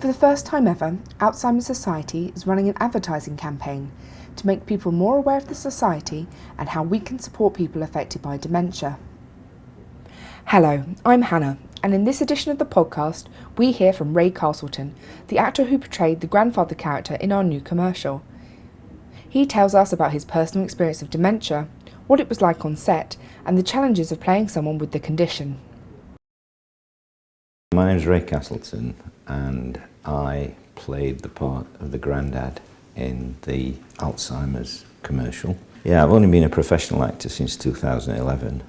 the first time ever, Alzheimer Society is running an advertising campaign to make people more aware of the society and how we can support people affected by dementia. Hello, I'm Hannah, and in this edition of the podcast, we hear from Ray Castleton, the actor who portrayed the grandfather character in our new commercial. He tells us about his personal experience of dementia, what it was like on set, and the challenges of playing someone with the condition. My name is Ray Castleton, and I played the part of the granddad in the Alzheimer's commercial. Yeah, I've only been a professional actor since 2011.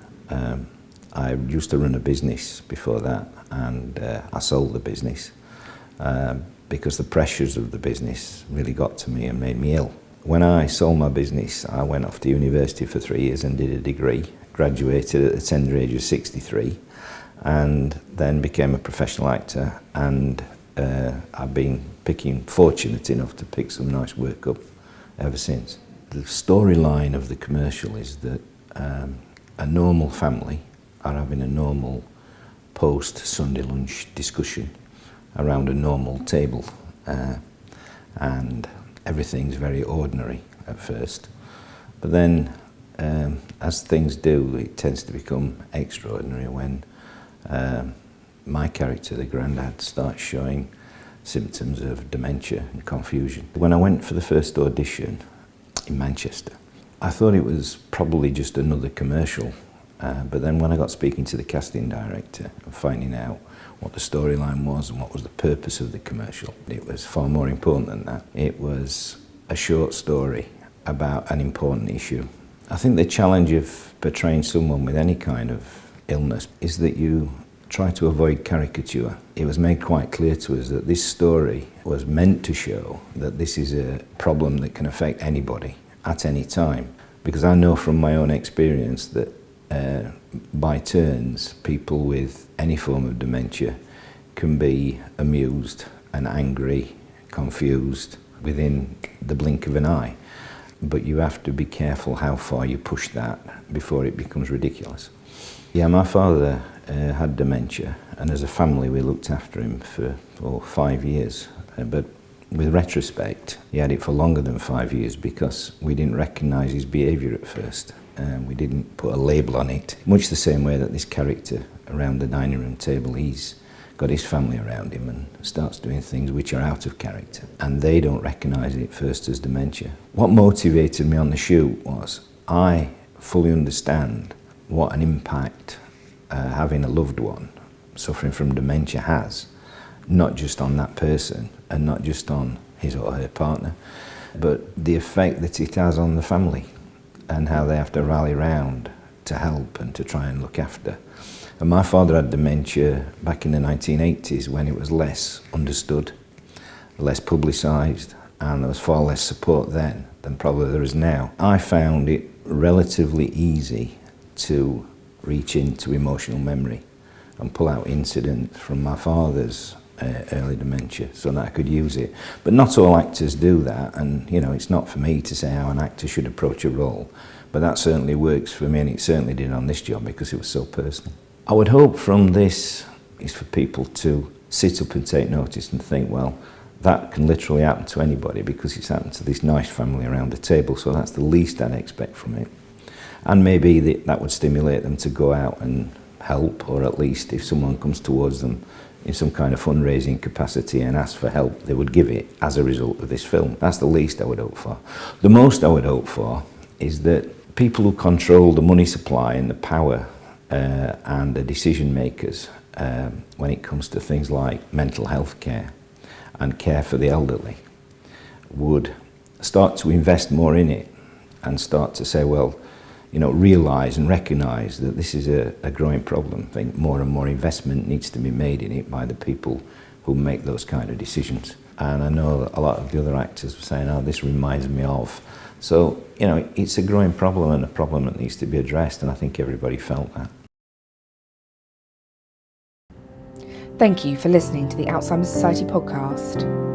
I used to run a business before that, and I sold the business because the pressures of the business really got to me and made me ill. When I sold my business, I went off to university for 3 years and did a degree, graduated at the tender age of 63, and then became a professional actor, and I've been fortunate enough to pick some nice work up ever since. The storyline of the commercial is that a normal family are having a normal post-Sunday lunch discussion around a normal table, and everything's very ordinary at first, but then as things do, it tends to become extraordinary when my character, the granddad, starts showing symptoms of dementia and confusion. When I went for the first audition in Manchester, I thought it was probably just another commercial, but then when I got speaking to the casting director and finding out what the storyline was and what was the purpose of the commercial, it was far more important than that. It was a short story about an important issue. I think the challenge of portraying someone with any kind of illness is that you try to avoid caricature. It was made quite clear to us that this story was meant to show that this is a problem that can affect anybody at any time, because I know from my own experience that by turns people with any form of dementia can be amused and angry, confused within the blink of an eye, but you have to be careful how far you push that before it becomes ridiculous. Yeah, my father had dementia, and as a family we looked after him for 5 years, but with retrospect he had it for longer than 5 years because we didn't recognise his behaviour at first. We didn't put a label on it, much the same way that this character around the dining room table, he's got his family around him and starts doing things which are out of character, and they don't recognise it first as dementia. What motivated me on the shoot was I fully understand what an impact having a loved one suffering from dementia has, not just on that person and not just on his or her partner, but the effect that it has on the family and how they have to rally round to help and to try and look after. And my father had dementia back in the 1980s when it was less understood, less publicised, and there was far less support then than probably there is now. I found it relatively easy to reach into emotional memory and pull out incidents from my father's early dementia so that I could use it. But not all actors do that, and you know, it's not for me to say how an actor should approach a role, but that certainly works for me, and it certainly did on this job because it was so personal. I would hope from this is for people to sit up and take notice and think, well, that can literally happen to anybody because it's happened to this nice family around the table, so that's the least I'd expect from it. And maybe that would stimulate them to go out and help, or at least if someone comes towards them in some kind of fundraising capacity and asks for help, they would give it as a result of this film. That's the least I would hope for. The most I would hope for is that people who control the money supply and the power and the decision makers when it comes to things like mental health care and care for the elderly would start to invest more in it and start to say, well, you know, realise and recognise that this is a growing problem. I think more and more investment needs to be made in it by the people who make those kind of decisions. And I know that a lot of the other actors were saying, oh, this reminds me of. So, you know, it's a growing problem and a problem that needs to be addressed, and I think everybody felt that. Thank you for listening to the Alzheimer Society podcast.